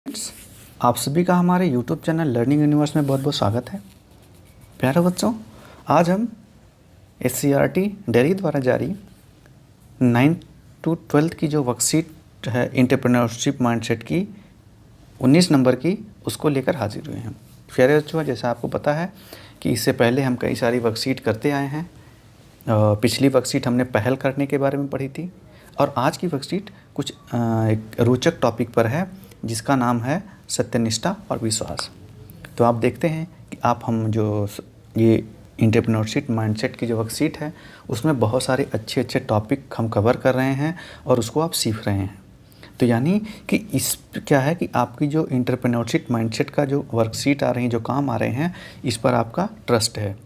Friends, आप सभी का हमारे YouTube चैनल लर्निंग यूनिवर्स में बहुत बहुत स्वागत है। प्यारे बच्चों, आज हम SCERT दिल्ली द्वारा जारी 9th to 12th की जो वर्कशीट है एंटरप्रेन्योरशिप माइंडसेट की 19 नंबर की, उसको लेकर हाजिर हुए हैं। प्यारे बच्चों, जैसा आपको पता है कि इससे पहले हम कई सारी वर्कशीट करते आए हैं। पिछली वर्कशीट हमने पहल करने के बारे में पढ़ी थी और आज की वर्कशीट कुछ एक रोचक टॉपिक पर है जिसका नाम है सत्यनिष्ठा और विश्वास। तो आप देखते हैं कि हम जो ये एंटरप्रेन्योरशिप माइंडसेट की जो वर्कशीट है उसमें बहुत सारे अच्छे अच्छे टॉपिक हम कवर कर रहे हैं और उसको आप सीख रहे हैं। तो यानी कि इस क्या है कि आपकी जो एंटरप्रेन्योरशिप माइंडसेट का जो वर्कशीट आ रही है, जो काम आ रहे हैं, इस पर आपका ट्रस्ट है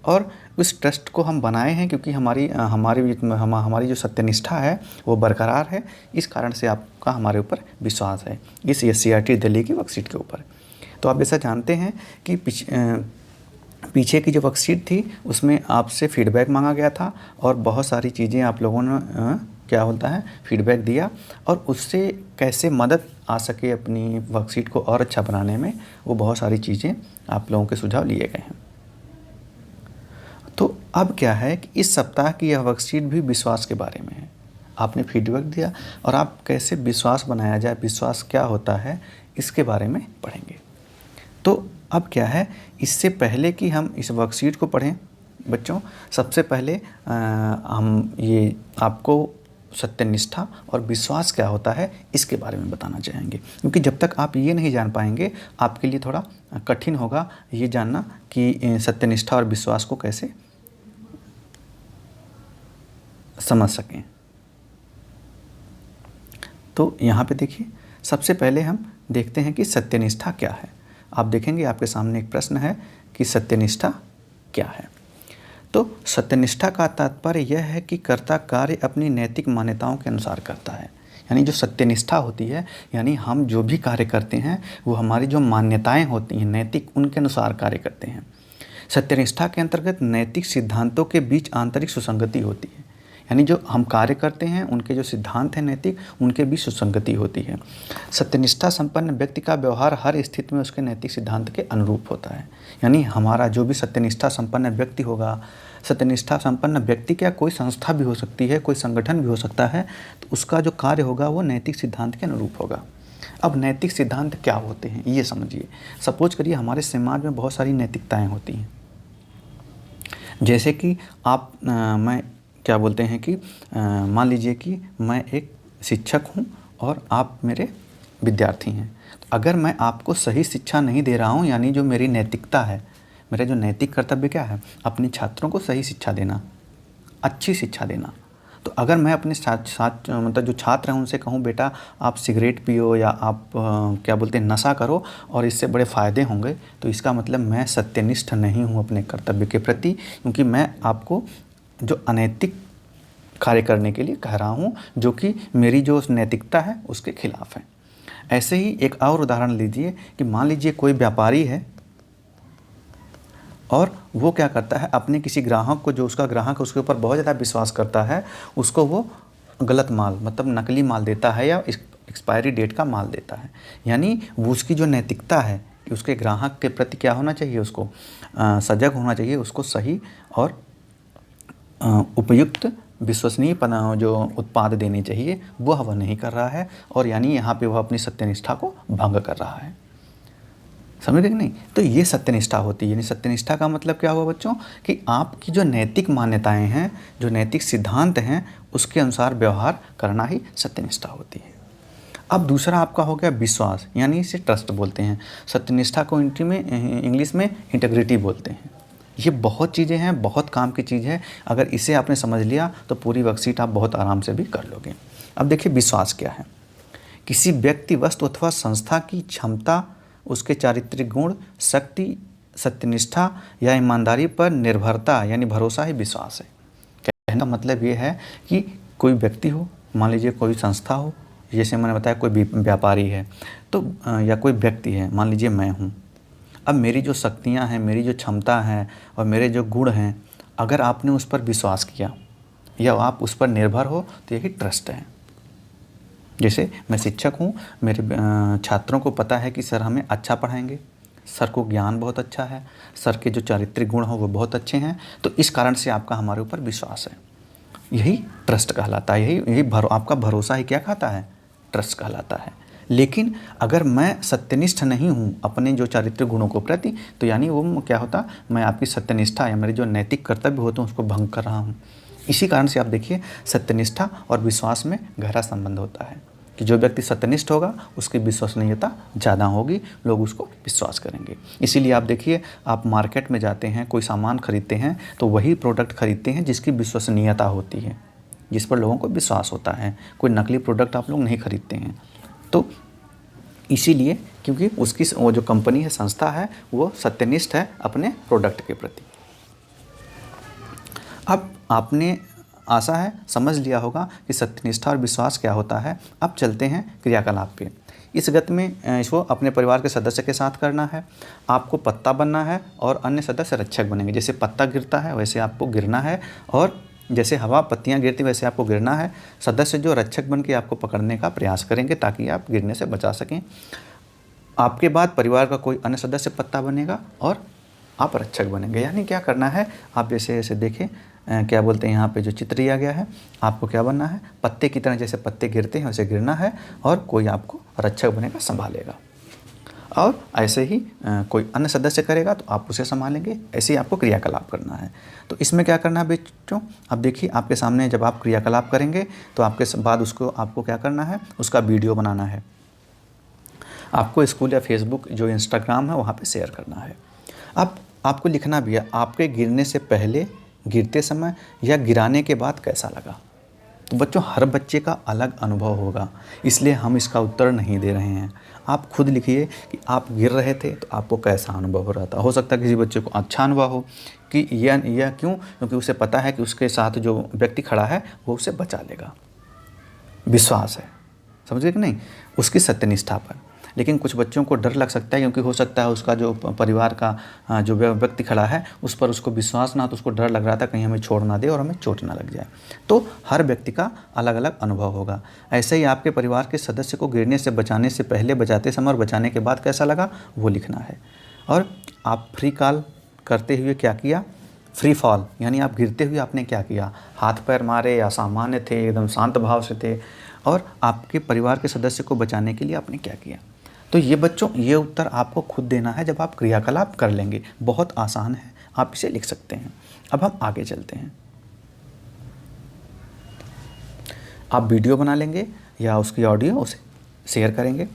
और उस ट्रस्ट को हम बनाए हैं क्योंकि हमारी जो सत्यनिष्ठा है वो बरकरार है। इस कारण से आपका हमारे ऊपर विश्वास है इस SCERT दिल्ली की वर्कशीट के ऊपर। तो आप जैसा जानते हैं कि पीछे की जो वर्कशीट थी उसमें आपसे फीडबैक मांगा गया था और बहुत सारी चीज़ें आप लोगों ने क्या होता है फीडबैक दिया और उससे कैसे मदद आ सके अपनी वर्कशीट को और अच्छा बनाने में, वो बहुत सारी चीज़ें आप लोगों के सुझाव लिए गए हैं। तो अब क्या है कि इस सप्ताह की यह वर्कशीट भी विश्वास के बारे में है। आपने फीडबैक दिया और आप कैसे विश्वास बनाया जाए, विश्वास क्या होता है, इसके बारे में पढ़ेंगे। तो अब क्या है, इससे पहले कि हम इस वर्कशीट को पढ़ें बच्चों, सबसे पहले हम ये आपको सत्यनिष्ठा और विश्वास क्या होता है इसके बारे में बताना चाहेंगे, क्योंकि जब तक आप ये नहीं जान पाएंगे आपके लिए थोड़ा कठिन होगा ये जानना कि सत्यनिष्ठा और विश्वास को कैसे समझ सकें। तो यहाँ पे देखिए, सबसे पहले हम देखते हैं कि सत्यनिष्ठा क्या है। आप देखेंगे आपके सामने एक प्रश्न है कि सत्यनिष्ठा क्या है। तो सत्यनिष्ठा का तात्पर्य यह है कि कर्ता कार्य अपनी नैतिक मान्यताओं के अनुसार करता है। यानी जो सत्यनिष्ठा होती है, यानी हम जो भी कार्य करते हैं वो हमारी जो मान्यताएं होती हैं नैतिक, उनके अनुसार कार्य करते हैं। सत्यनिष्ठा के अंतर्गत नैतिक सिद्धांतों के बीच आंतरिक सुसंगति होती है। यानी जो हम कार्य करते हैं उनके जो सिद्धांत हैं नैतिक, उनके बीच सुसंगति होती है। सत्यनिष्ठा संपन्न व्यक्ति का व्यवहार हर स्थिति में उसके नैतिक सिद्धांत के अनुरूप होता है। यानी हमारा जो भी सत्यनिष्ठा संपन्न व्यक्ति होगा, सत्यनिष्ठा संपन्न व्यक्ति क्या, कोई संस्था भी हो सकती है, कोई संगठन भी हो सकता है, तो उसका जो कार्य होगा वो नैतिक सिद्धांत के अनुरूप होगा। अब नैतिक सिद्धांत क्या होते हैं ये समझिए। सपोज करिए हमारे समाज में बहुत सारी नैतिकताएँ होती हैं, जैसे कि मैं क्या बोलते हैं कि मान लीजिए कि मैं एक शिक्षक हूँ और आप मेरे विद्यार्थी हैं। तो अगर मैं आपको सही शिक्षा नहीं दे रहा हूँ, यानी जो मेरी नैतिकता है, मेरा जो नैतिक कर्तव्य क्या है, अपने छात्रों को सही शिक्षा देना, अच्छी शिक्षा देना। तो अगर मैं अपने साथ मतलब जो छात्र हैं उनसे कहूँ बेटा आप सिगरेट पियो या आप क्या बोलते हैं नशा करो और इससे बड़े फ़ायदे होंगे, तो इसका मतलब मैं सत्यनिष्ठ नहीं हूँ अपने कर्तव्य के प्रति, क्योंकि मैं आपको जो अनैतिक कार्य करने के लिए कह रहा हूँ, जो कि मेरी जो नैतिकता है उसके खिलाफ है। ऐसे ही एक और उदाहरण लीजिए कि मान लीजिए कोई व्यापारी है और वो क्या करता है, अपने किसी ग्राहक को, जो उसका ग्राहक उसके ऊपर बहुत ज़्यादा विश्वास करता है, उसको वो गलत माल मतलब नकली माल देता है या एक्सपायरी डेट का माल देता है। यानी वो उसकी जो नैतिकता है कि उसके ग्राहक के प्रति क्या होना चाहिए, उसको सजग होना चाहिए, उसको सही और उपयुक्त विश्वसनीय जो उत्पाद देने चाहिए वह नहीं कर रहा है, और यानी यहाँ पे वह अपनी सत्यनिष्ठा को भंग कर रहा है। समझ गए कि नहीं? तो ये सत्यनिष्ठा होती है। यानी सत्यनिष्ठा का मतलब क्या हुआ बच्चों, कि आपकी जो नैतिक मान्यताएं हैं, जो नैतिक सिद्धांत हैं, उसके अनुसार व्यवहार करना ही सत्यनिष्ठा होती है। अब दूसरा आपका हो गया विश्वास, यानी इसे ट्रस्ट बोलते हैं। सत्यनिष्ठा को इंग्लिश में इंटीग्रिटी बोलते हैं। ये बहुत चीज़ें हैं, बहुत काम की चीज़ है। अगर इसे आपने समझ लिया तो पूरी वर्कशीट आप बहुत आराम से भी कर लोगे। अब देखिए विश्वास क्या है। किसी व्यक्ति, वस्तु अथवा संस्था की क्षमता, उसके चारित्रिक गुण, शक्ति, सत्यनिष्ठा या ईमानदारी पर निर्भरता यानी भरोसा ही विश्वास है। कहने का मतलब ये है कि कोई व्यक्ति हो, मान लीजिए कोई संस्था हो, जैसे मैंने बताया कोई व्यापारी है, तो या कोई व्यक्ति है, मान लीजिए मैं हूँ। अब मेरी जो शक्तियाँ हैं, मेरी जो क्षमता है और मेरे जो गुण हैं, अगर आपने उस पर विश्वास किया या आप उस पर निर्भर हो, तो यही ट्रस्ट है। जैसे मैं शिक्षक हूँ, मेरे छात्रों को पता है कि सर हमें अच्छा पढ़ाएंगे, सर को ज्ञान बहुत अच्छा है, सर के जो चारित्रिक गुण हो वो बहुत अच्छे हैं, तो इस कारण से आपका हमारे ऊपर विश्वास है। यही ट्रस्ट कहलाता है, यही आपका भरोसा ही क्या कहता है, ट्रस्ट कहलाता है। लेकिन अगर मैं सत्यनिष्ठ नहीं हूँ अपने जो चारित्रिक गुणों को प्रति, तो यानी वो क्या होता, मैं आपकी सत्यनिष्ठा या मेरे जो नैतिक कर्तव्य होते हैं उसको भंग कर रहा हूँ। इसी कारण से आप देखिए सत्यनिष्ठा और विश्वास में गहरा संबंध होता है कि जो व्यक्ति सत्यनिष्ठ होगा उसकी विश्वसनीयता ज़्यादा होगी, लोग उसको विश्वास करेंगे। इसीलिए आप देखिए, आप मार्केट में जाते हैं, कोई सामान खरीदते हैं तो वही प्रोडक्ट खरीदते हैं जिसकी विश्वसनीयता होती है, जिस पर लोगों को विश्वास होता है। कोई नकली प्रोडक्ट आप लोग नहीं खरीदते हैं। तो इसीलिए क्योंकि उसकी वो जो कंपनी है, संस्था है, वो सत्यनिष्ठ है अपने प्रोडक्ट के प्रति। अब आपने आशा है समझ लिया होगा कि सत्यनिष्ठा और विश्वास क्या होता है। अब चलते हैं क्रियाकलाप पे। इस गति में इसको अपने परिवार के सदस्य के साथ करना है। आपको पत्ता बनना है और अन्य सदस्य रक्षक बनेंगे। जैसे पत्ता गिरता है वैसे आपको गिरना है, और जैसे हवा पत्तियां गिरती वैसे आपको गिरना है। सदस्य जो रक्षक बन के आपको पकड़ने का प्रयास करेंगे ताकि आप गिरने से बचा सकें। आपके बाद परिवार का कोई अन्य सदस्य पत्ता बनेगा और आप रक्षक बनेंगे। यानी क्या करना है, आप जैसे ऐसे देखें, क्या बोलते हैं, यहाँ पे जो चित्र दिया गया है, आपको क्या बनना है, पत्ते की तरह जैसे पत्ते गिरते हैं वैसे गिरना है, और कोई आपको रक्षक बनेगा, संभालेगा। और ऐसे ही कोई अन्य सदस्य करेगा तो आप उसे संभालेंगे। ऐसे ही आपको क्रियाकलाप करना है। तो इसमें क्या करना है बच्चों, अब देखिए आपके सामने जब आप क्रियाकलाप करेंगे तो आपके बाद उसको आपको क्या करना है, उसका वीडियो बनाना है। आपको स्कूल या फेसबुक जो इंस्टाग्राम है वहाँ पे शेयर करना है। अब आपको लिखना भी है, आपके गिरने से पहले, गिरते समय या गिराने के बाद कैसा लगा। तो बच्चों हर बच्चे का अलग अनुभव होगा, इसलिए हम इसका उत्तर नहीं दे रहे हैं। आप खुद लिखिए कि आप गिर रहे थे तो आपको कैसा अनुभव हो रहा था। हो सकता है किसी बच्चे को अच्छा अनुभव हो कि यह क्यों, क्योंकि उसे पता है कि उसके साथ जो व्यक्ति खड़ा है वो उसे बचा लेगा, विश्वास है, समझे कि नहीं, उसकी सत्यनिष्ठा पर। लेकिन कुछ बच्चों को डर लग सकता है, क्योंकि हो सकता है उसका जो परिवार का जो व्यक्ति खड़ा है उस पर उसको विश्वास ना, तो उसको डर लग रहा था कहीं हमें छोड़ ना दे और हमें चोट ना लग जाए। तो हर व्यक्ति का अलग अलग अनुभव होगा। ऐसे ही आपके परिवार के सदस्य को गिरने से बचाने से पहले, बचाते समय और बचाने के बाद कैसा लगा वो लिखना है। और आप फ्री कॉल करते हुए क्या किया, फ्री फॉल, यानी आप गिरते हुए आपने क्या किया, हाथ पैर मारे या सामान्य थे, एकदम शांत भाव से थे, और आपके परिवार के सदस्य को बचाने के लिए आपने क्या किया। तो ये बच्चों, ये उत्तर आपको खुद देना है जब आप क्रियाकलाप कर लेंगे। बहुत आसान है, आप इसे लिख सकते हैं। अब हम आगे चलते हैं। आप वीडियो बना लेंगे या उसकी ऑडियो उसे शेयर करेंगे।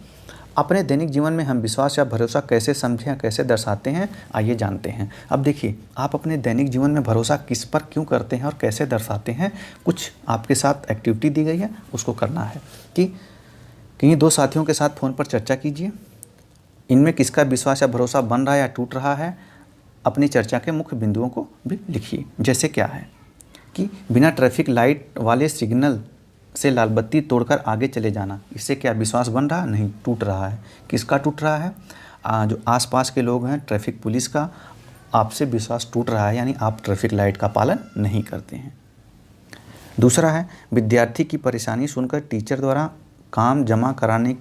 अपने दैनिक जीवन में हम विश्वास या भरोसा कैसे समझें या कैसे दर्शाते हैं, आइए जानते हैं। अब देखिए, आप अपने दैनिक जीवन में भरोसा किस पर क्यों करते हैं और कैसे दर्शाते हैं। कुछ आपके साथ एक्टिविटी दी गई है, उसको करना है कि किन्हीं दो साथियों के साथ फ़ोन पर चर्चा कीजिए। इनमें किसका विश्वास या भरोसा बन रहा है या टूट रहा है। अपनी चर्चा के मुख्य बिंदुओं को भी लिखिए। जैसे क्या है कि बिना ट्रैफिक लाइट वाले सिग्नल से लाल बत्ती तोड़कर आगे चले जाना, इससे क्या विश्वास बन रहा, नहीं, टूट रहा है। किसका टूट रहा है, जो आसपास के लोग हैं, ट्रैफिक पुलिस का, आपसे विश्वास टूट रहा है, यानी आप ट्रैफिक लाइट का पालन नहीं करते हैं। दूसरा है विद्यार्थी की परेशानी सुनकर टीचर द्वारा काम जमा कराने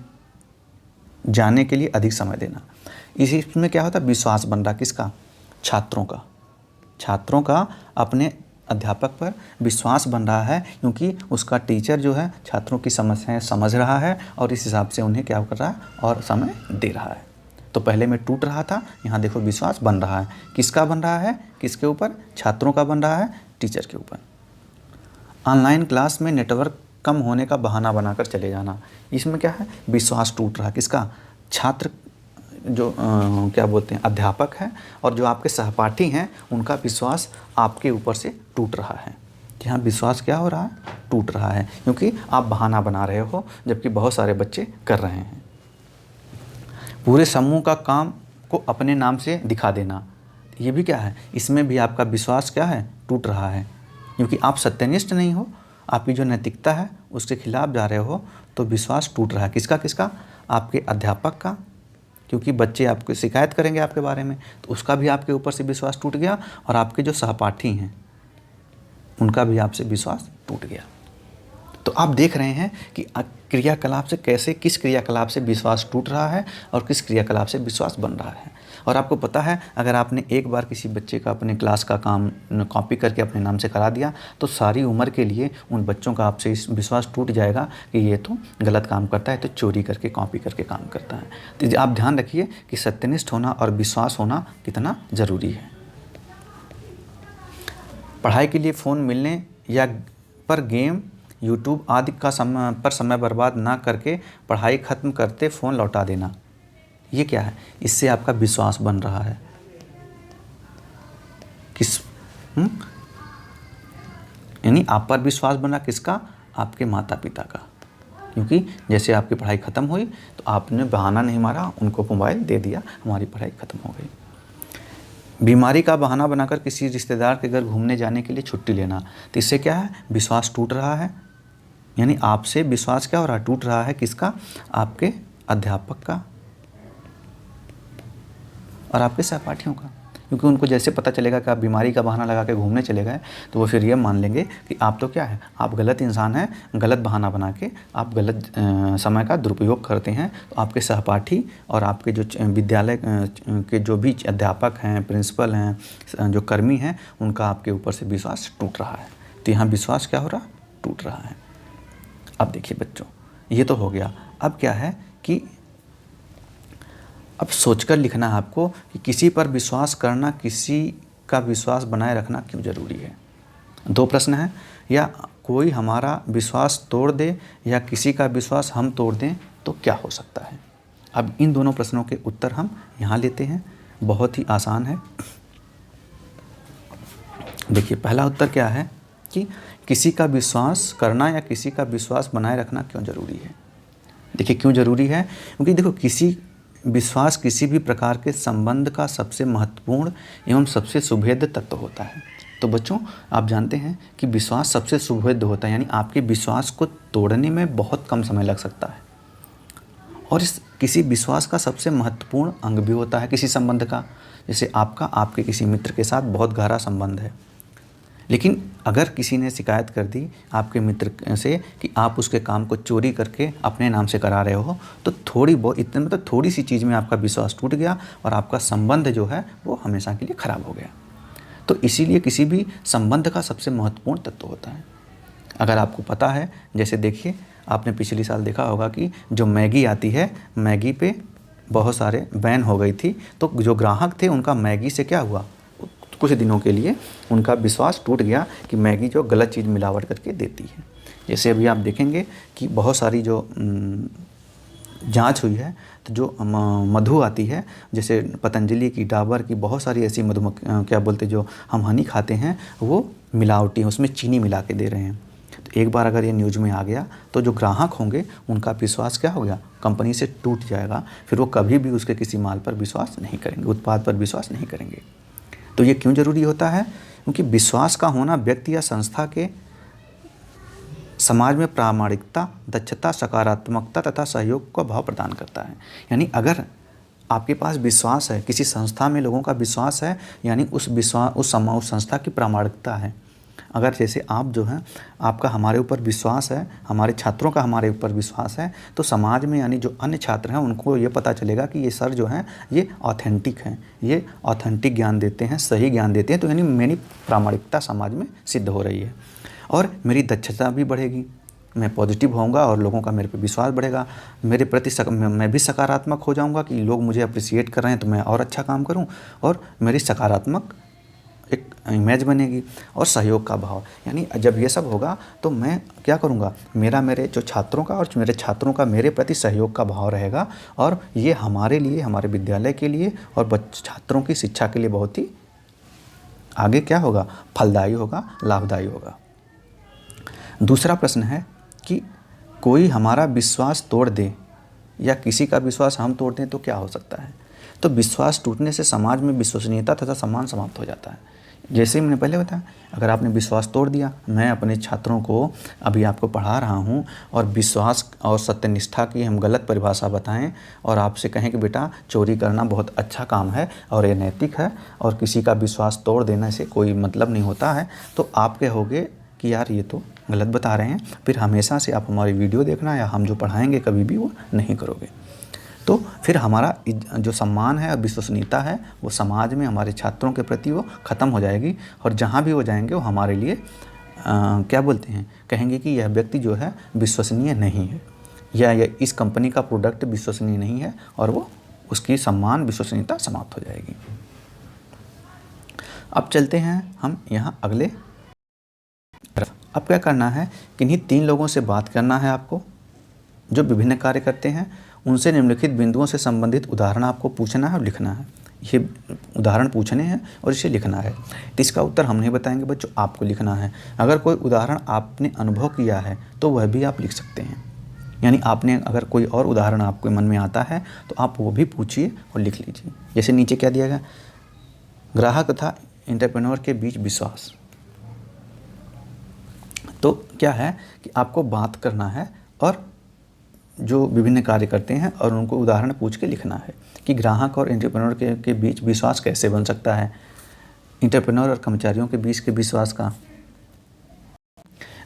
जाने के लिए अधिक समय देना। इसमें क्या होता है, विश्वास बन रहा किसका, छात्रों का अपने अध्यापक पर विश्वास बन रहा है, क्योंकि उसका टीचर जो है छात्रों की समस्याएं समझ रहा है और इस हिसाब से उन्हें क्या कर रहा है और समय दे रहा है। तो पहले में टूट रहा था, यहाँ देखो विश्वास बन रहा है। किसका बन रहा है, किसके ऊपर, छात्रों का बन रहा है, टीचर के ऊपर। ऑनलाइन क्लास में नेटवर्क कम होने का बहाना बनाकर चले जाना, इसमें क्या है, विश्वास टूट रहा है। किसका, छात्र जो क्या बोलते हैं, अध्यापक है और जो आपके सहपाठी हैं उनका विश्वास आपके ऊपर से टूट रहा है। यहाँ विश्वास क्या हो रहा है, टूट रहा है, क्योंकि आप बहाना बना रहे हो जबकि बहुत सारे बच्चे कर रहे हैं। पूरे समूह का काम को अपने नाम से दिखा देना, ये भी क्या है, इसमें भी आपका विश्वास क्या है, टूट रहा है, क्योंकि आप सत्यनिष्ठ नहीं हो, आपकी जो नैतिकता है उसके खिलाफ जा रहे हो, तो विश्वास टूट रहा है। किसका, आपके अध्यापक का, क्योंकि बच्चे आपको शिकायत करेंगे आपके बारे में, तो उसका भी आपके ऊपर से विश्वास टूट गया, और आपके जो सहपाठी हैं उनका भी आपसे विश्वास टूट गया। तो आप देख रहे हैं कि क्रियाकलाप से कैसे, किस क्रियाकलाप से विश्वास टूट रहा है और किस क्रियाकलाप से विश्वास बन रहा है। और आपको पता है, अगर आपने एक बार किसी बच्चे का अपने क्लास का काम कॉपी करके अपने नाम से करा दिया तो सारी उम्र के लिए उन बच्चों का आपसे विश्वास टूट जाएगा कि ये तो गलत काम करता है, तो चोरी करके कॉपी करके काम करता है। तो आप ध्यान रखिए कि सत्यनिष्ठ होना और विश्वास होना कितना ज़रूरी है। पढ़ाई के लिए फ़ोन मिलने या पर गेम, यूट्यूब आदि का समय बर्बाद ना करके पढ़ाई ख़त्म करते फ़ोन लौटा देना, ये क्या है? इससे आपका विश्वास बन रहा है। किस यानी आप पर विश्वास बना किसका? आपके माता पिता का। क्योंकि जैसे आपकी पढ़ाई ख़त्म हुई तो आपने बहाना नहीं मारा, उनको मोबाइल दे दिया, हमारी पढ़ाई ख़त्म हो गई। बीमारी का बहाना बनाकर किसी रिश्तेदार के घर घूमने जाने के लिए छुट्टी लेना, तो इससे क्या है? विश्वास टूट रहा है। यानी आपसे विश्वास क्या हो रहा है? टूट रहा है। किसका? आपके अध्यापक का और आपके सहपाठियों का। क्योंकि उनको जैसे पता चलेगा कि आप बीमारी का बहाना लगा के घूमने चले गए तो वो फिर ये मान लेंगे कि आप तो क्या है, आप गलत इंसान हैं, गलत बहाना बना के आप गलत समय का दुरुपयोग करते हैं। तो आपके सहपाठी और आपके जो विद्यालय के जो भी अध्यापक हैं, प्रिंसिपल हैं, जो कर्मी हैं, उनका आपके ऊपर से विश्वास टूट रहा है। तो यहाँ विश्वास क्या हो रहा? टूट रहा है। अब देखिए बच्चों, ये तो हो गया। अब क्या है कि अब सोचकर लिखना है आपको कि किसी पर विश्वास करना, किसी का विश्वास बनाए रखना क्यों ज़रूरी है। 2 प्रश्न हैं, या कोई हमारा विश्वास तोड़ दे या किसी का विश्वास हम तोड़ दें तो क्या हो सकता है। अब इन दोनों प्रश्नों के उत्तर हम यहाँ लेते हैं। बहुत ही आसान है। देखिए, पहला उत्तर क्या है कि किसी का विश्वास करना या किसी का विश्वास बनाए रखना क्यों ज़रूरी है। देखिए क्यों ज़रूरी है, क्योंकि देखो विश्वास किसी भी प्रकार के संबंध का सबसे महत्वपूर्ण एवं सबसे सुभेद्य तत्व होता है। तो बच्चों, आप जानते हैं कि विश्वास सबसे सुभेद्य होता है, यानी आपके विश्वास को तोड़ने में बहुत कम समय लग सकता है। और इस किसी विश्वास का सबसे महत्वपूर्ण अंग भी होता है किसी संबंध का। जैसे आपके किसी मित्र के साथ बहुत गहरा संबंध है, लेकिन अगर किसी ने शिकायत कर दी आपके मित्र से कि आप उसके काम को चोरी करके अपने नाम से करा रहे हो, तो थोड़ी सी चीज़ में आपका विश्वास टूट गया और आपका संबंध जो है वो हमेशा के लिए ख़राब हो गया। तो इसीलिए किसी भी संबंध का सबसे महत्वपूर्ण तत्व होता है। अगर आपको पता है, जैसे देखिए, आपने पिछले साल देखा होगा कि जो मैगी आती है, मैगी पे बहुत सारे बैन हो गई थी, तो जो ग्राहक थे उनका मैगी से क्या हुआ, कुछ दिनों के लिए उनका विश्वास टूट गया कि मैगी जो गलत चीज़ मिलावट करके देती है। जैसे अभी आप देखेंगे कि बहुत सारी जो जांच हुई है, तो जो मधु आती है, जैसे पतंजलि की, डाबर की, बहुत सारी ऐसी क्या बोलते जो हम हनी खाते हैं, वो मिलावटी, उसमें चीनी मिला के दे रहे हैं। तो एक बार अगर ये न्यूज़ में आ गया तो जो ग्राहक होंगे उनका विश्वास क्या हो गया, कंपनी से टूट जाएगा। फिर वो कभी भी उसके किसी माल पर विश्वास नहीं करेंगे, उत्पाद पर विश्वास नहीं करेंगे। तो ये क्यों ज़रूरी होता है, क्योंकि विश्वास का होना व्यक्ति या संस्था के समाज में प्रामाणिकता, दक्षता, सकारात्मकता तथा सहयोग का भाव प्रदान करता है। यानी अगर आपके पास विश्वास है, किसी संस्था में लोगों का विश्वास है, यानी उस संस्था की प्रामाणिकता है। अगर जैसे आप जो हैं, आपका हमारे ऊपर विश्वास है, हमारे छात्रों का हमारे ऊपर विश्वास है, तो समाज में यानी जो अन्य छात्र हैं उनको ये पता चलेगा कि ये सर जो हैं ये ऑथेंटिक हैं, ये ऑथेंटिक ज्ञान देते हैं, सही ज्ञान देते हैं। तो यानी मेरी प्रामाणिकता समाज में सिद्ध हो रही है और मेरी दक्षता भी बढ़ेगी, मैं पॉजिटिव होऊंगा और लोगों का मेरे पे विश्वास बढ़ेगा। मेरे प्रति मैं भी सकारात्मक हो जाऊंगा कि लोग मुझे अप्रिशिएट कर रहे हैं तो मैं और अच्छा काम करूं, और मेरी सकारात्मक एक इमेज बनेगी। और सहयोग का भाव, यानी जब ये सब होगा तो मैं क्या करूँगा, मेरे जो छात्रों का और मेरे छात्रों का मेरे प्रति सहयोग का भाव रहेगा, और ये हमारे लिए, हमारे विद्यालय के लिए और छात्रों की शिक्षा के लिए बहुत ही आगे क्या होगा, फलदायी होगा, लाभदायी होगा। दूसरा प्रश्न है कि कोई हमारा विश्वास तोड़ दे या किसी का विश्वास हम तोड़ दें तो क्या हो सकता है। तो विश्वास टूटने से समाज में विश्वसनीयता तथा सम्मान समाप्त हो जाता है। जैसे ही मैंने पहले बताया, अगर आपने विश्वास तोड़ दिया, मैं अपने छात्रों को अभी आपको पढ़ा रहा हूँ और विश्वास और सत्यनिष्ठा की हम गलत परिभाषा बताएं और आपसे कहें कि बेटा चोरी करना बहुत अच्छा काम है और ये नैतिक है और किसी का विश्वास तोड़ देने से कोई मतलब नहीं होता है, तो आप कहोगे कि यार ये तो गलत बता रहे हैं, फिर हमेशा से आप हमारी वीडियो देखना या हम जो पढ़ाएंगे कभी भी वो नहीं करोगे। तो फिर हमारा जो सम्मान है और विश्वसनीयता है वो समाज में हमारे छात्रों के प्रति वो ख़त्म हो जाएगी, और जहाँ भी वो जाएंगे वो हमारे लिए क्या बोलते हैं, कहेंगे कि यह व्यक्ति जो है विश्वसनीय नहीं है, या इस कंपनी का प्रोडक्ट विश्वसनीय नहीं है, और वो उसकी सम्मान विश्वसनीयता समाप्त हो जाएगी। अब चलते हैं हम यहाँ अगले तरफ। अब क्या करना है, किन्हीं 3 लोगों से बात करना है आपको जो विभिन्न कार्य करते हैं, उनसे निम्नलिखित बिंदुओं से संबंधित उदाहरण आपको पूछना है और लिखना है। ये उदाहरण पूछने हैं और इसे लिखना है। तो इसका उत्तर हम नहीं बताएंगे बच्चों, आपको लिखना है। अगर कोई उदाहरण आपने अनुभव किया है तो वह भी आप लिख सकते हैं, यानी आपने अगर कोई और उदाहरण आपके मन में आता है तो आप वो भी पूछिए और लिख लीजिए। जैसे नीचे क्या दिया गया, ग्राहक तथा एंटरप्रेन्योर के बीच विश्वास। तो क्या है कि आपको बात करना है और जो विभिन्न कार्य करते हैं और उनको उदाहरण पूछ के लिखना है कि ग्राहक और एंटरप्रेन्योर के बीच विश्वास कैसे बन सकता है, एंटरप्रेन्योर और कर्मचारियों के बीच के विश्वास का।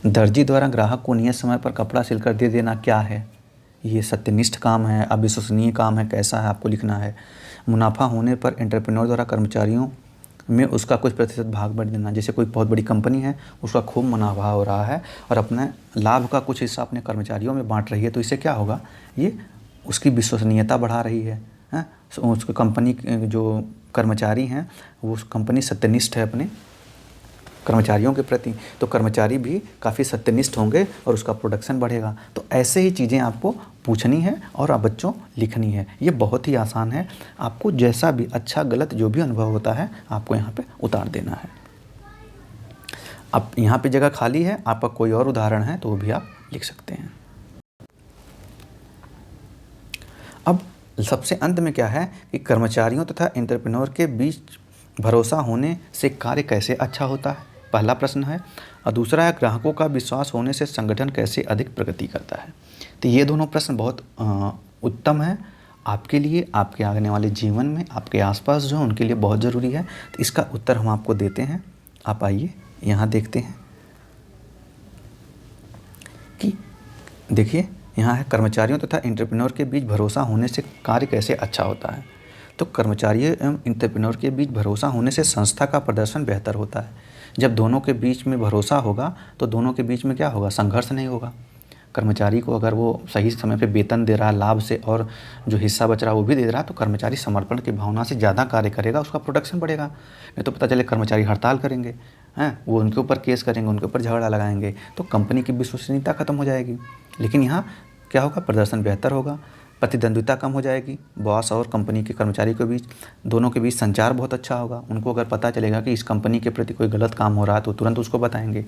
दर्जी द्वारा ग्राहक को नियत समय पर कपड़ा सिलकर दे देना क्या है, ये सत्यनिष्ठ काम है, अविश्वसनीय काम है, कैसा है आपको लिखना है। मुनाफा होने पर एंटरप्रेन्योर द्वारा कर्मचारियों में उसका कुछ प्रतिशत भाग बांट देना। जैसे कोई बहुत बड़ी कंपनी है, उसका खूब मुनाफा हो रहा है और अपने लाभ का कुछ हिस्सा अपने कर्मचारियों में बांट रही है, तो इससे क्या होगा, ये उसकी विश्वसनीयता बढ़ा रही है। उसको कंपनी जो कर्मचारी हैं वो उस कंपनी सत्यनिष्ठ है अपने कर्मचारियों के प्रति, तो कर्मचारी भी काफ़ी सत्यनिष्ठ होंगे और उसका प्रोडक्शन बढ़ेगा। तो ऐसे ही चीज़ें आपको पूछनी है और आप बच्चों लिखनी है। ये बहुत ही आसान है, आपको जैसा भी अच्छा गलत जो भी अनुभव होता है आपको यहाँ पे उतार देना है। अब यहाँ पे जगह खाली है, आपका कोई और उदाहरण है तो वो भी आप लिख सकते हैं। अब सबसे अंत में क्या है कि कर्मचारियों तथा एंटरप्रेन्योर के बीच भरोसा होने से कार्य कैसे अच्छा होता है, पहला प्रश्न है। और दूसरा है ग्राहकों का विश्वास होने से संगठन कैसे अधिक प्रगति करता है। तो ये दोनों प्रश्न बहुत उत्तम है आपके लिए, आपके आने वाले जीवन में आपके आसपास जो उनके लिए बहुत ज़रूरी है। तो इसका उत्तर हम आपको देते हैं। आप आइए यहाँ देखते हैं कि देखिए यहाँ है कर्मचारियों तथा एंटरप्रेन्योर के बीच भरोसा होने से कार्य कैसे अच्छा होता है। तो कर्मचारियों एवं एंटरप्रेन्योर के बीच भरोसा होने से संस्था का प्रदर्शन बेहतर होता है। जब दोनों के बीच में भरोसा होगा तो दोनों के बीच में क्या होगा, संघर्ष नहीं होगा। कर्मचारी को अगर वो सही समय पे वेतन दे रहा है लाभ से और जो हिस्सा बच रहा है वो भी दे रहा है, तो कर्मचारी समर्पण की भावना से ज़्यादा कार्य करेगा, उसका प्रोडक्शन बढ़ेगा। नहीं तो पता चले कर्मचारी हड़ताल करेंगे, हैं, वो उनके ऊपर केस करेंगे, उनके ऊपर झगड़ा लगाएंगे, तो कंपनी की विश्वसनीयता खत्म हो जाएगी। लेकिन यहाँ क्या होगा, प्रदर्शन बेहतर होगा, प्रतिद्वंद्विता कम हो जाएगी, बॉस और कंपनी के कर्मचारी के बीच, दोनों के बीच संचार बहुत अच्छा होगा। उनको अगर पता चलेगा कि इस कंपनी के प्रति कोई गलत काम हो रहा है तो तुरंत उसको बताएंगे,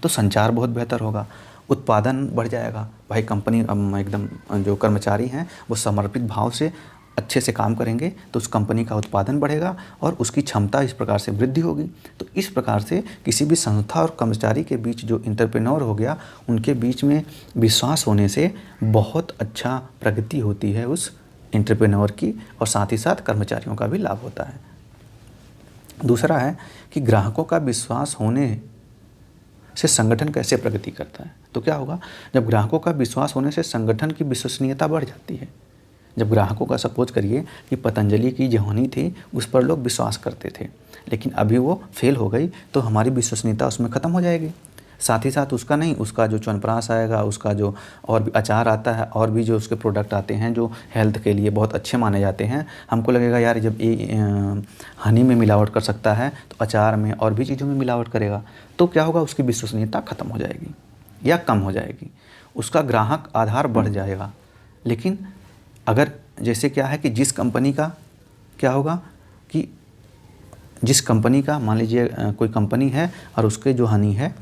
तो संचार बहुत बेहतर होगा, उत्पादन बढ़ जाएगा। भाई कंपनी एकदम जो कर्मचारी हैं वो समर्पित भाव से अच्छे से काम करेंगे तो उस कंपनी का उत्पादन बढ़ेगा और उसकी क्षमता इस प्रकार से वृद्धि होगी। तो इस प्रकार से किसी भी संस्था और कर्मचारी के बीच जो एंटरप्रेन्योर हो गया, उनके बीच में विश्वास होने से बहुत अच्छा प्रगति होती है उस एंटरप्रेन्योर की, और साथ ही साथ कर्मचारियों का भी लाभ होता है। दूसरा है कि ग्राहकों का विश्वास होने से संगठन कैसे प्रगति करता है। तो क्या होगा, जब ग्राहकों का विश्वास होने से संगठन की विश्वसनीयता बढ़ जाती है। जब ग्राहकों का सपोज करिए कि पतंजलि की जो हनी थी उस पर लोग विश्वास करते थे, लेकिन अभी वो फेल हो गई तो हमारी विश्वसनीयता उसमें ख़त्म हो जाएगी। साथ ही साथ उसका नहीं, उसका जो च्यवनप्राश आएगा, उसका जो और भी अचार आता है और भी जो उसके प्रोडक्ट आते हैं जो हेल्थ के लिए बहुत अच्छे माने जाते हैं, हमको लगेगा यार जब ये हनी में मिलावट कर सकता है तो अचार में और भी चीज़ों में मिलावट करेगा। तो क्या होगा, उसकी विश्वसनीयता ख़त्म हो जाएगी या कम हो जाएगी, उसका ग्राहक आधार बढ़ जाएगा। लेकिन अगर जैसे क्या है कि जिस कंपनी का क्या होगा कि जिस कंपनी का मान लीजिए कोई कंपनी है और उसके जो हनी है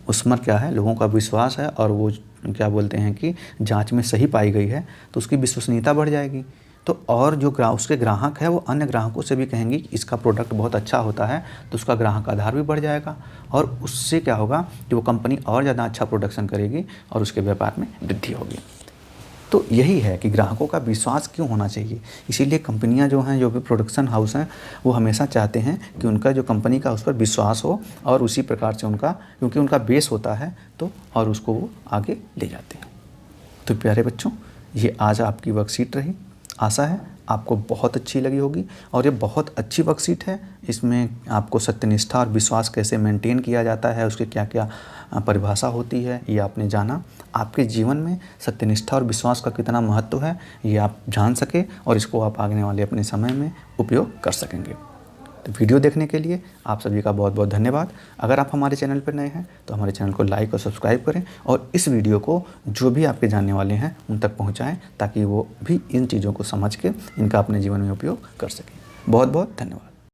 उसमें क्या है, लोगों का विश्वास है और वो क्या बोलते हैं कि जांच में सही पाई गई है, तो उसकी विश्वसनीयता बढ़ जाएगी। तो और जो उसके ग्राहक है वो अन्य ग्राहकों से भी कहेंगे कि इसका प्रोडक्ट बहुत अच्छा होता है, तो उसका ग्राहक आधार भी बढ़ जाएगा और उससे क्या होगा कि वो कंपनी और ज़्यादा अच्छा प्रोडक्शन करेगी और उसके व्यापार में वृद्धि होगी। तो यही है कि ग्राहकों का विश्वास क्यों होना चाहिए। इसीलिए कंपनियां जो हैं, जो भी प्रोडक्शन हाउस हैं, वो हमेशा चाहते हैं कि उनका जो कंपनी का उस पर विश्वास हो और उसी प्रकार से उनका, क्योंकि उनका बेस होता है तो और उसको वो आगे ले जाते हैं। तो प्यारे बच्चों, ये आज आपकी वर्कशीट रही। आशा है आपको बहुत अच्छी लगी होगी और ये बहुत अच्छी वर्कशीट है। इसमें आपको सत्यनिष्ठा और विश्वास कैसे मेंटेन किया जाता है, उसकी क्या क्या परिभाषा होती है, ये आपने जाना। आपके जीवन में सत्यनिष्ठा और विश्वास का कितना महत्व है, ये आप जान सके और इसको आप आने वाले अपने समय में उपयोग कर सकेंगे। तो वीडियो देखने के लिए आप सभी का बहुत बहुत धन्यवाद। अगर आप हमारे चैनल पर नए हैं तो हमारे चैनल को लाइक और सब्सक्राइब करें और इस वीडियो को जो भी आपके जानने वाले हैं उन तक पहुंचाएं, ताकि वो भी इन चीज़ों को समझ के इनका अपने जीवन में उपयोग कर सकें। बहुत बहुत धन्यवाद।